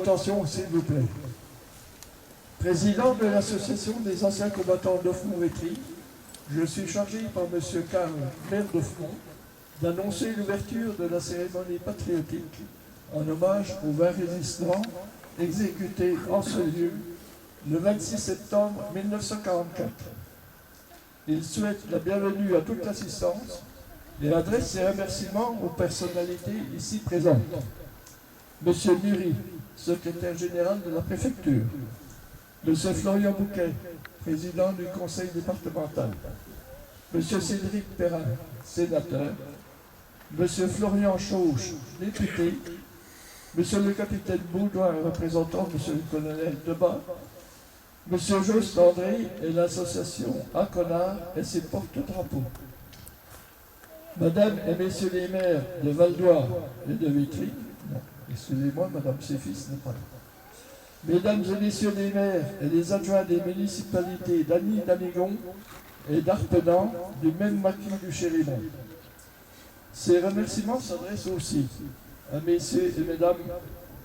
Attention, s'il vous plaît. Président de l'Association des anciens combattants d'Offmont-Vétry, je suis chargé par M. Karl, maire d'Offmont, d'annoncer l'ouverture de la cérémonie patriotique en hommage aux 20 résistants exécutés en ce lieu le 26 septembre 1944. Il souhaite la bienvenue à toute l'assistance et adresse ses remerciements aux personnalités ici présentes. M. Nury, secrétaire général de la préfecture. M. Florian Bouquet, président du conseil départemental. M. Cédric Perrin, sénateur. M. Florian Chauche, député. M. le capitaine Baudouin, représentant M. le colonel Debat. M. Jost André et l'association Aconard et ses porte-drapeaux. Madame et Messieurs les maires de Val-d'Oire et de Vitry, non, excusez-moi, Madame Séfis n'est pas là. Mesdames et Messieurs les maires et les adjoints des municipalités d'Anny d'Amigon et d'Arpenant, du même maquis du Chérimont. Ces remerciements s'adressent aussi à Messieurs et Mesdames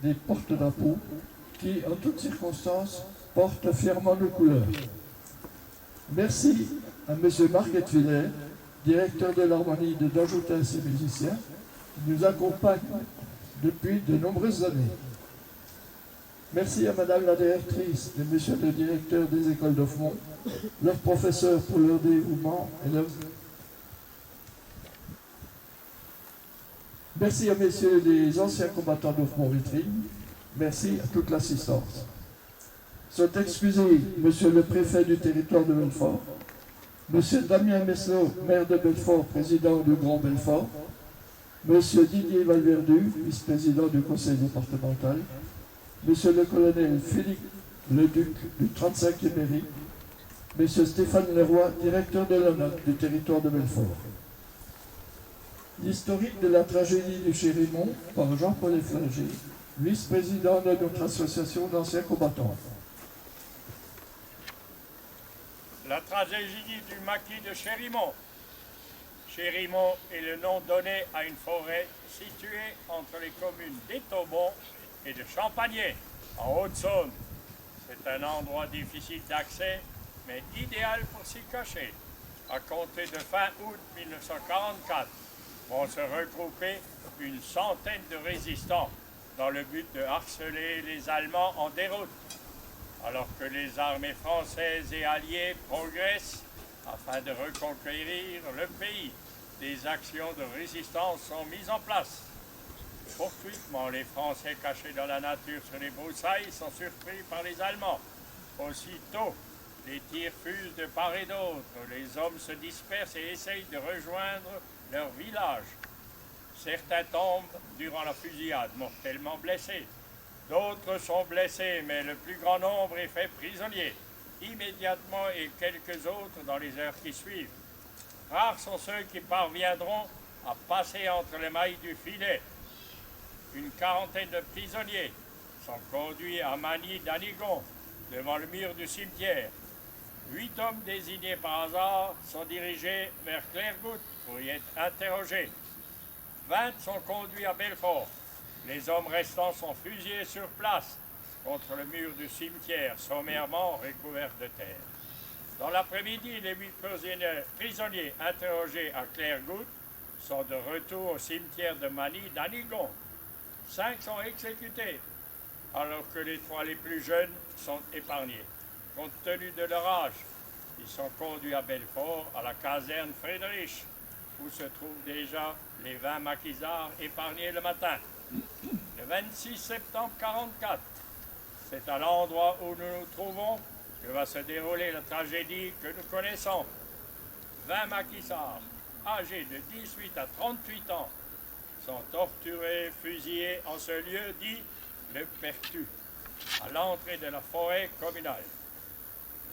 des porte-drapeaux qui, en toutes circonstances, portent fièrement nos couleurs. Merci à M. Marc Etwiller, directeur de l'harmonie de Danjoutin et musicien, qui nous accompagne depuis de nombreuses années. Merci à Madame la directrice et Monsieur le directeur des écoles d'Offmont, leurs professeurs pour leur dévouement et leur Merci à messieurs les anciens combattants d'Offmont-Vitry. Merci à toute l'assistance. Sont excusés monsieur le préfet du territoire de Belfort, monsieur Damien Meslot, maire de Belfort, président du Grand Belfort, monsieur Didier Valverdu, vice-président du conseil départemental, monsieur le colonel Philippe Leduc du 35e mairie, monsieur Stéphane Leroy, directeur de l'ONAC du territoire de Belfort. L'historique de la tragédie du Chérimont par Jean-Paul Efflinger, vice-président de notre association d'anciens combattants. La tragédie du maquis de Chérimont. Chérimont est le nom donné à une forêt située entre les communes d'Étaubon et de Champagné, en Haute-Saône. C'est un endroit difficile d'accès, mais idéal pour s'y cacher. À compter de fin août 1944, vont se regrouper une centaine de résistants dans le but de harceler les Allemands en déroute. Alors que les armées françaises et alliées progressent afin de reconquérir le pays, des actions de résistance sont mises en place. Fortuitement, les Français cachés dans la nature sur les broussailles sont surpris par les Allemands. Aussitôt, les tirs fusent de part et d'autre. Les hommes se dispersent et essayent de rejoindre leur village. Certains tombent durant la fusillade, mortellement blessés. D'autres sont blessés, mais le plus grand nombre est fait prisonnier, immédiatement et quelques autres dans les heures qui suivent. Rares sont ceux qui parviendront à passer entre les mailles du filet. Une quarantaine de prisonniers sont conduits à Magny-d'Anigon, devant le mur du cimetière. 8 hommes désignés par hasard sont dirigés vers Clairgoutte pour y être interrogés. 20 sont conduits à Belfort. Les hommes restants sont fusillés sur place contre le mur du cimetière, sommairement recouvert de terre. Dans l'après-midi, les 8 prisonniers interrogés à Clairgoutte sont de retour au cimetière de Magny-d'Anigon. 5 sont exécutés, alors que les 3 les plus jeunes sont épargnés. Compte tenu de leur âge, ils sont conduits à Belfort, à la caserne Friedrich, où se trouvent déjà les 20 maquisards épargnés le matin. Le 26 septembre 1944, c'est à l'endroit où nous nous trouvons que va se dérouler la tragédie que nous connaissons. 20 maquisards, âgés de 18 à 38 ans, sont torturés, fusillés en ce lieu dit le Pertu, à l'entrée de la forêt communale.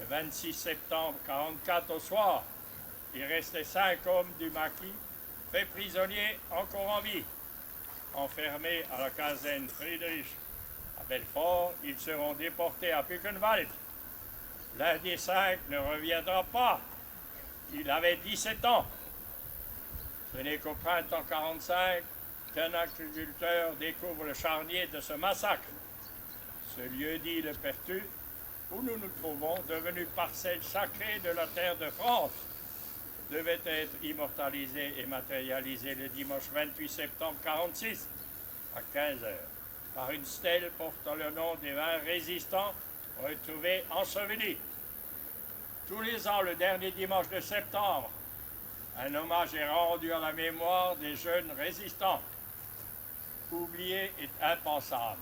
Le 26 septembre 1944 au soir, il restait 5 hommes du maquis, faits prisonniers encore en vie. Enfermés à la caserne Friedrich à Belfort, ils seront déportés à Buchenwald. L'un des 5 ne reviendra pas. Il avait 17 ans. Ce n'est qu'au printemps 1945 qu'un agriculteur découvre le charnier de ce massacre. Ce lieu dit le Pertu, où nous nous trouvons, devenu parcelle sacrée de la terre de France, devait être immortalisé et matérialisé le dimanche 28 septembre 1946 à 15h par une stèle portant le nom des 20 résistants retrouvés ensevelis. Tous les ans, le dernier dimanche de septembre, un hommage est rendu à la mémoire des jeunes résistants. Oublier est impensable.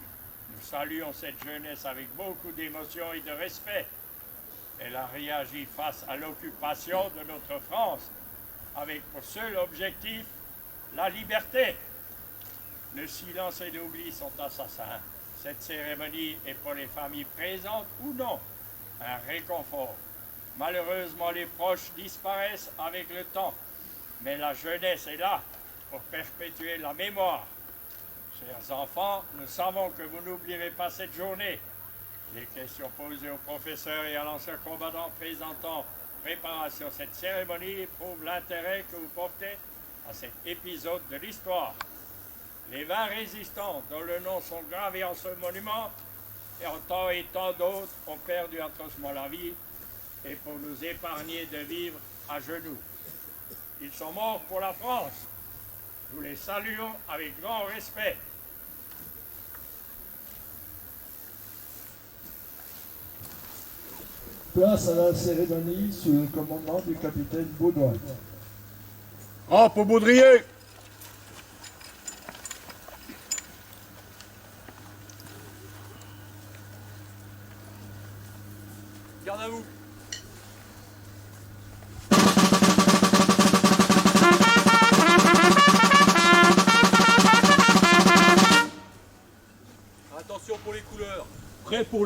Nous saluons cette jeunesse avec beaucoup d'émotion et de respect. Elle a réagi face à l'occupation de notre France, avec pour seul objectif la liberté. Le silence et l'oubli sont assassins. Cette cérémonie est pour les familles présentes ou non un réconfort. Malheureusement, les proches disparaissent avec le temps, mais la jeunesse est là pour perpétuer la mémoire. Chers enfants, nous savons que vous n'oublierez pas cette journée. Les questions posées aux professeurs et à l'ancien combattant présentant préparation à cette cérémonie prouvent l'intérêt que vous portez à cet épisode de l'histoire. Les 20 résistants dont le nom sont gravés en ce monument et en tant et tant d'autres ont perdu atrocement la vie et pour nous épargner de vivre à genoux. Ils sont morts pour la France. Nous les saluons avec grand respect. Place à la cérémonie sous le commandement du capitaine Baudouin. En pour Baudrier.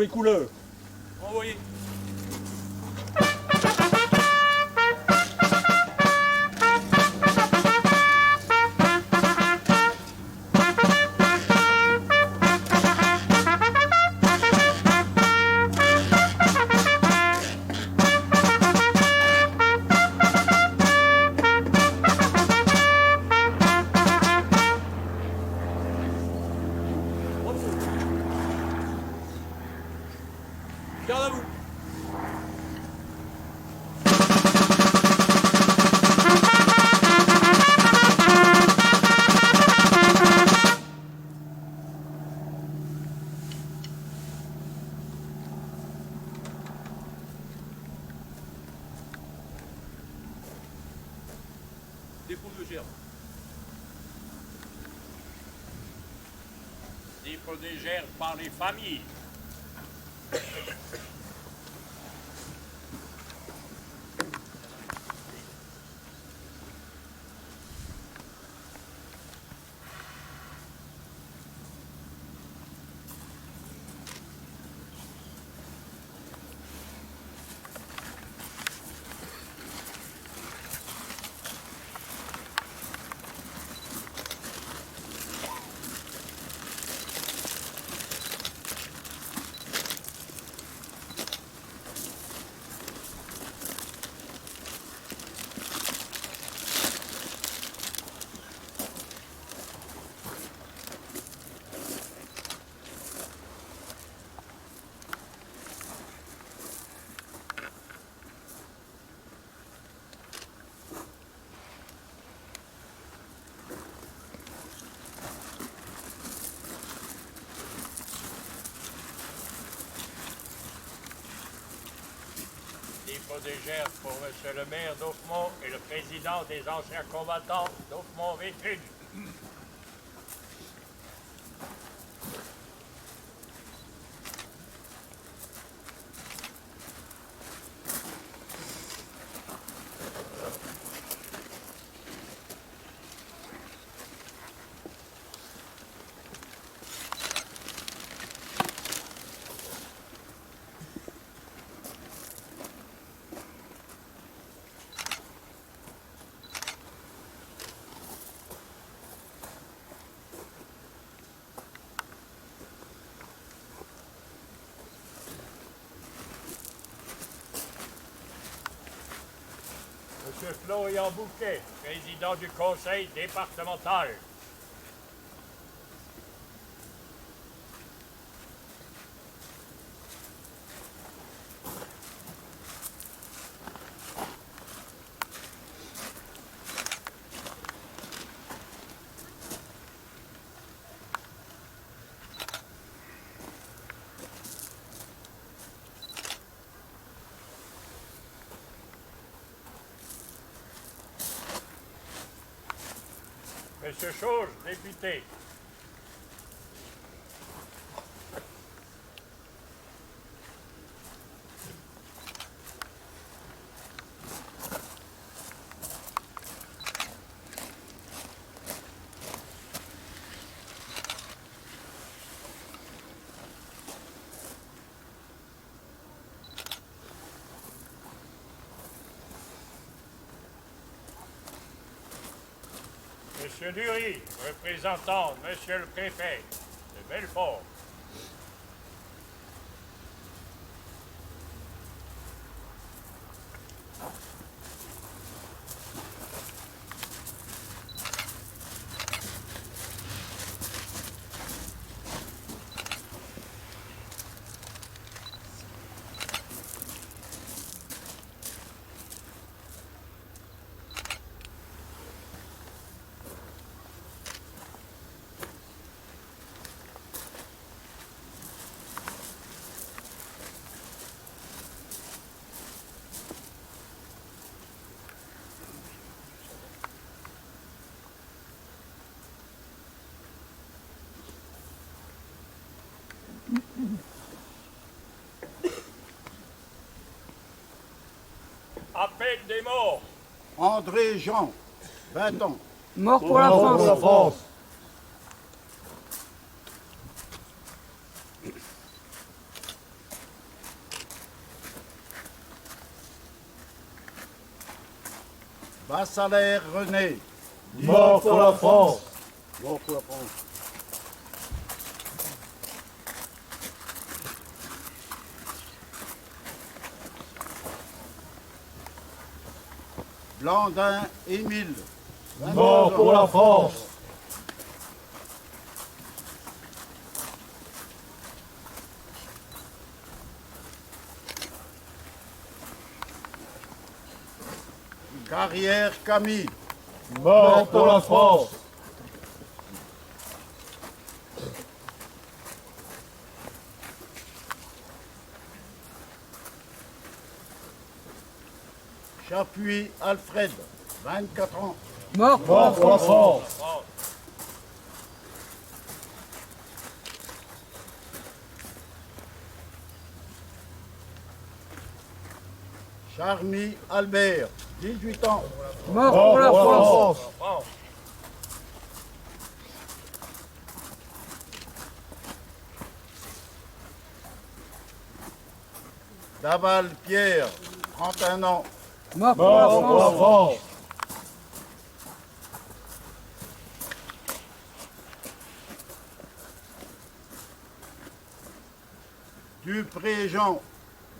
les couleurs. Envoyez. Garde à vous. Dépôt de gerbe. Dépôt des gerbes par les familles. Dépôt des gerbes pour Monsieur le maire d'Offemont et le président des anciens combattants d'Offemont-Vétunes. Monsieur Florian Bouquet, président du conseil départemental. Monsieur Chauge, député. Monsieur Dury, représentant Monsieur le préfet de Belfort. Appel des morts. André Jean, 20 ans. Mort pour la France. Vassalaire René. Mort pour la France. Mort pour la France. Blandin Émile. Mort pour la France. Carrière Camille. Mort pour la France. Chapuis Alfred, 24 ans. Mort pour la Mort pour la France. France. Charmy Albert, 18 ans. Mort Mort pour la France. Daval Pierre, 31 ans. Mort pour la Mort pour la France. France. Dupré Jean,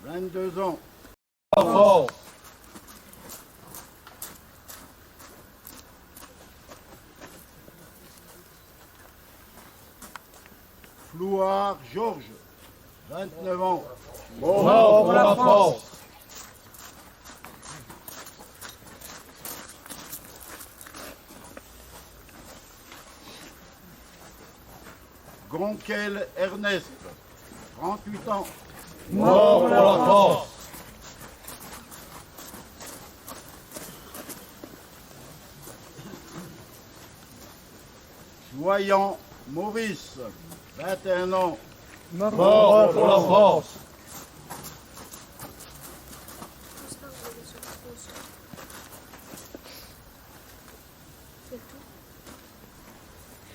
22 ans. La France. Flouard Georges, 29 ans. Mort pour la France. Gonquel Ernest, 38 ans. Mort pour la France. Joyant Maurice, 21 ans. Mort pour la France.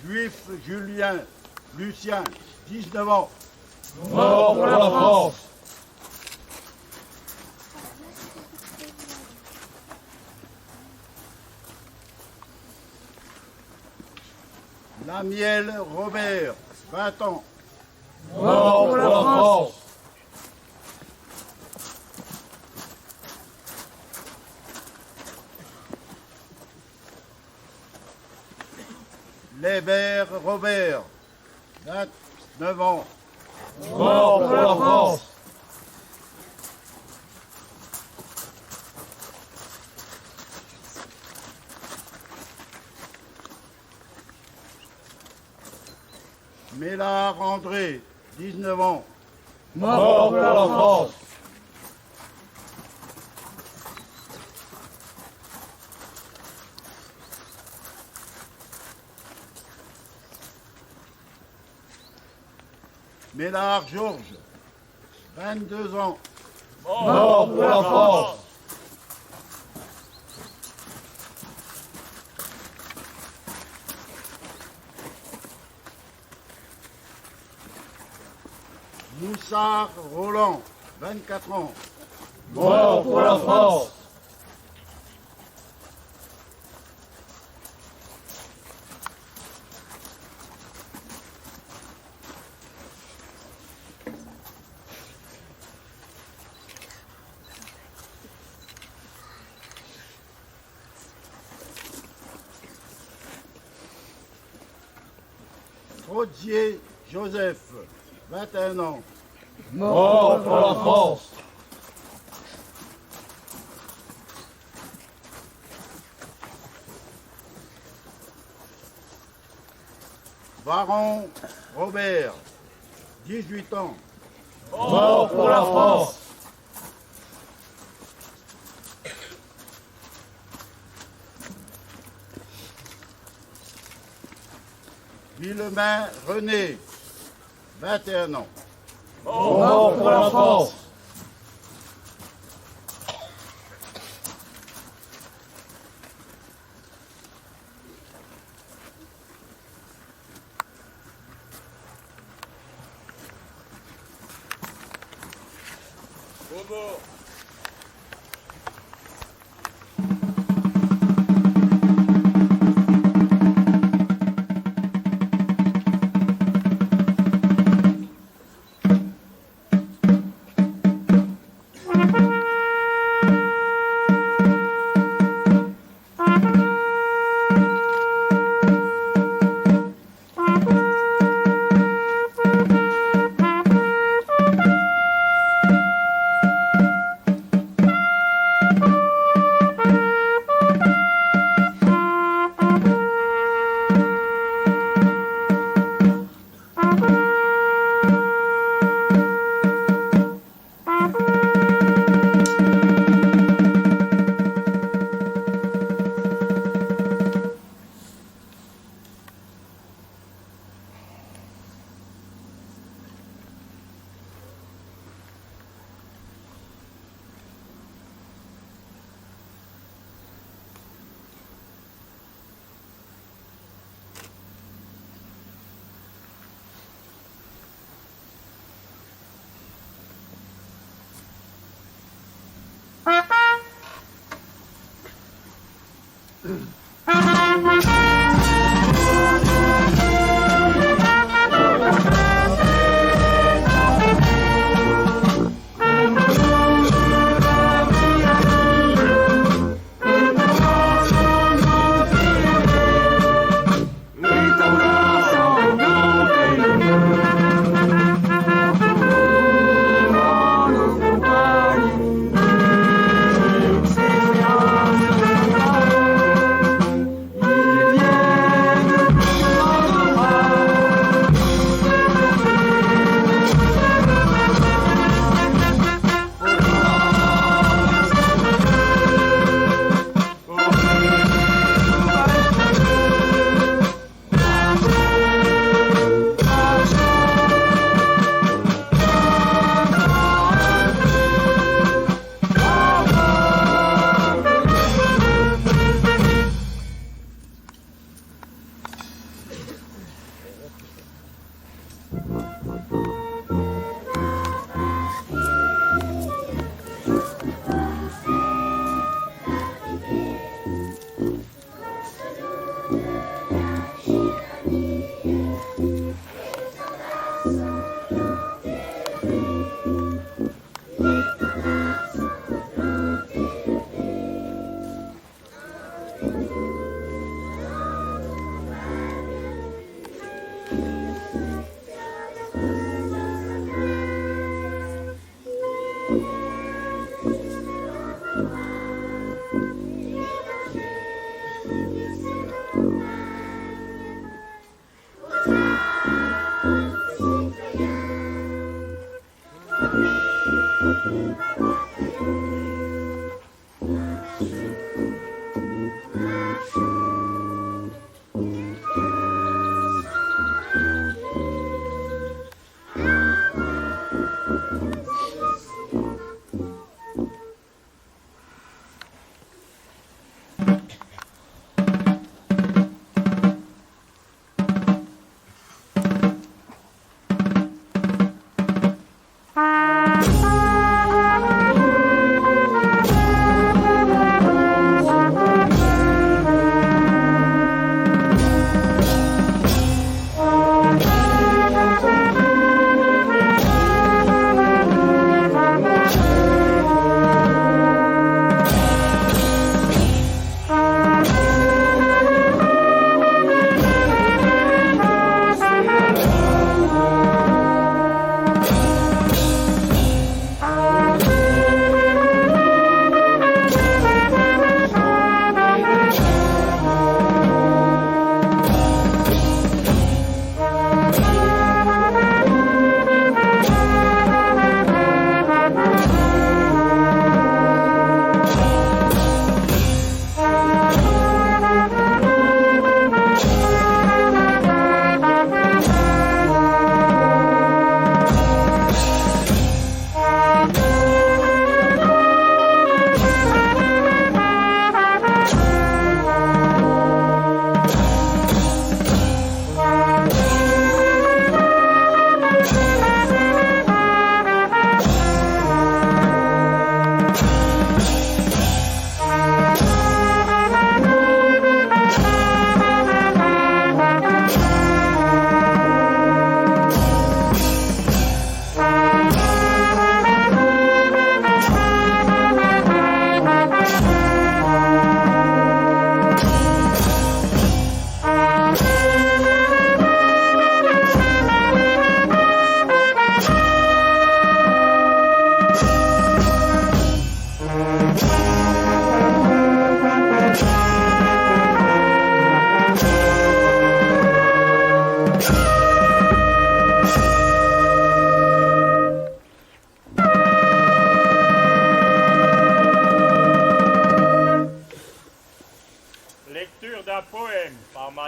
Juif Julien Lucien, 19 ans. Mort pour la France. Lamiel Robert, 20 ans. Mort pour la France. Lébert Robert, 29 ans. Mort pour la France. Mélard André, 19 ans. Mort pour la France. Mélard Georges, 22 ans. Mort pour la France. Moussard Roland, 24 ans. Mort pour la France. Rodier Joseph, 21 ans. Mort pour la France. Baron Robert, 18 ans. Mort pour la France. Villemain René, 21 ans. Mort pour la France. Bobo.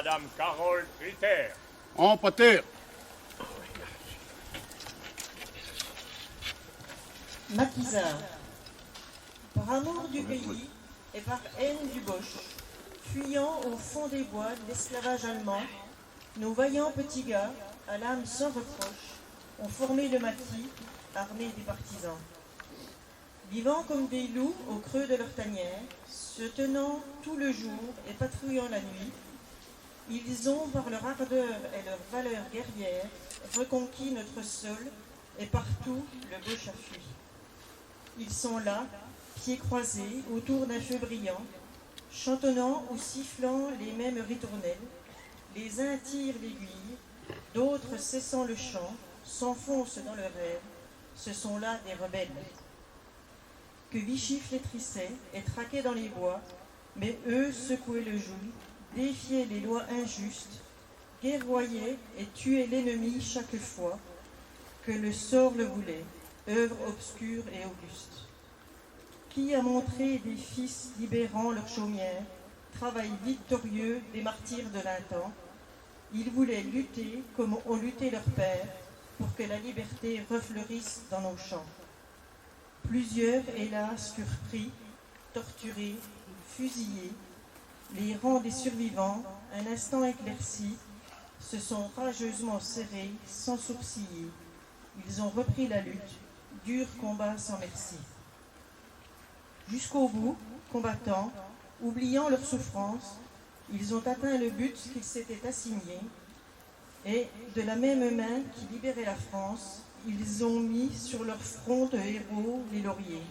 Madame Carole Ritter. En pâté. Maquisard. Par amour du pays et par haine du Boche, fuyant au fond des bois de l'esclavage allemand, nos vaillants petits gars, à l'âme sans reproche, ont formé le maquis, armé des partisans. Vivant comme des loups au creux de leur tanière, se tenant tout le jour et patrouillant la nuit, ils ont, par leur ardeur et leur valeur guerrière, reconquis notre sol et partout le beau fui. Ils sont là, pieds croisés, autour d'un feu brillant, chantonnant ou sifflant les mêmes ritournelles. Les uns tirent l'aiguille, d'autres, cessant le chant, s'enfoncent dans le rêve. Ce sont là des rebelles. Que Vichy flétrissait et traquait dans les bois, mais eux secouaient le joug, défiaient les lois injustes, guerroyaient et tuaient l'ennemi chaque fois que le sort le voulait, œuvre obscure et auguste. Qui a montré des fils libérant leur chaumière, travail victorieux des martyrs de l'un temps? Ils voulaient lutter comme ont lutté leurs pères pour que la liberté refleurisse dans nos champs. Plusieurs, hélas, furent pris, torturés, fusillés. Les rangs des survivants, un instant éclaircis, se sont rageusement serrés sans sourciller. Ils ont repris la lutte, dur combat sans merci. Jusqu'au bout, combattant, oubliant leur souffrance, ils ont atteint le but qu'ils s'étaient assigné, et de la même main qui libérait la France, ils ont mis sur leur front de héros les lauriers.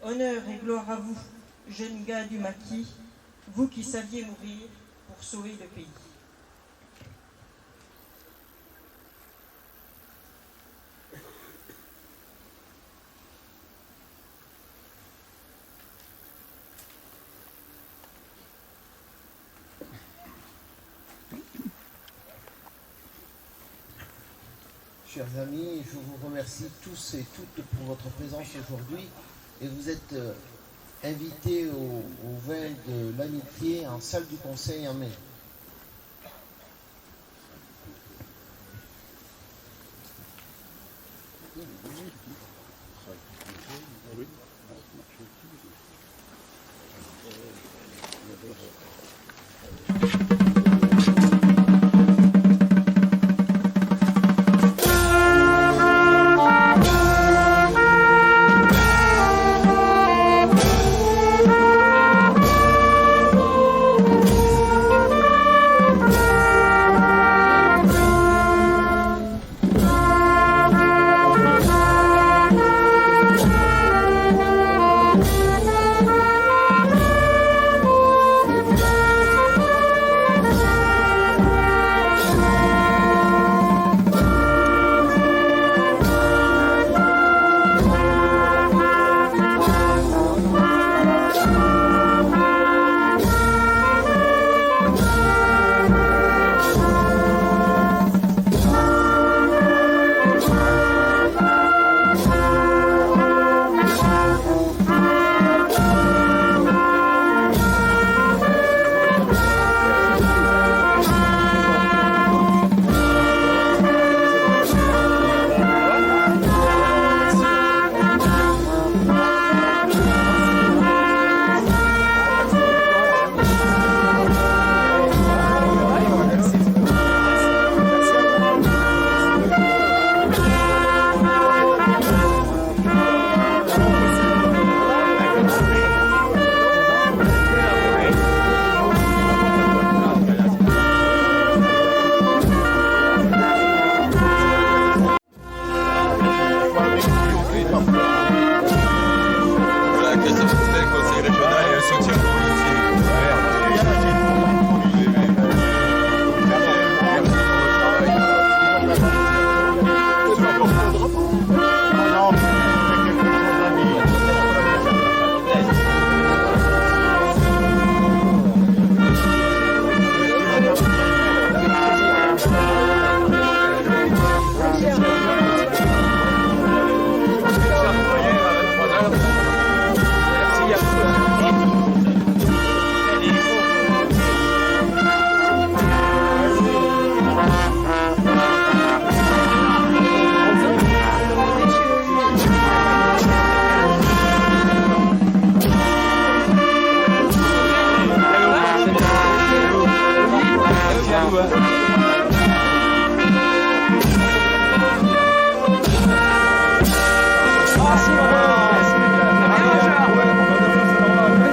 Honneur et gloire à vous, jeunes gars du maquis, vous qui saviez mourir pour sauver le pays. Chers amis, je vous remercie tous et toutes pour votre présence aujourd'hui et vous êtes invités au vin de l'amitié en salle du Conseil en mai.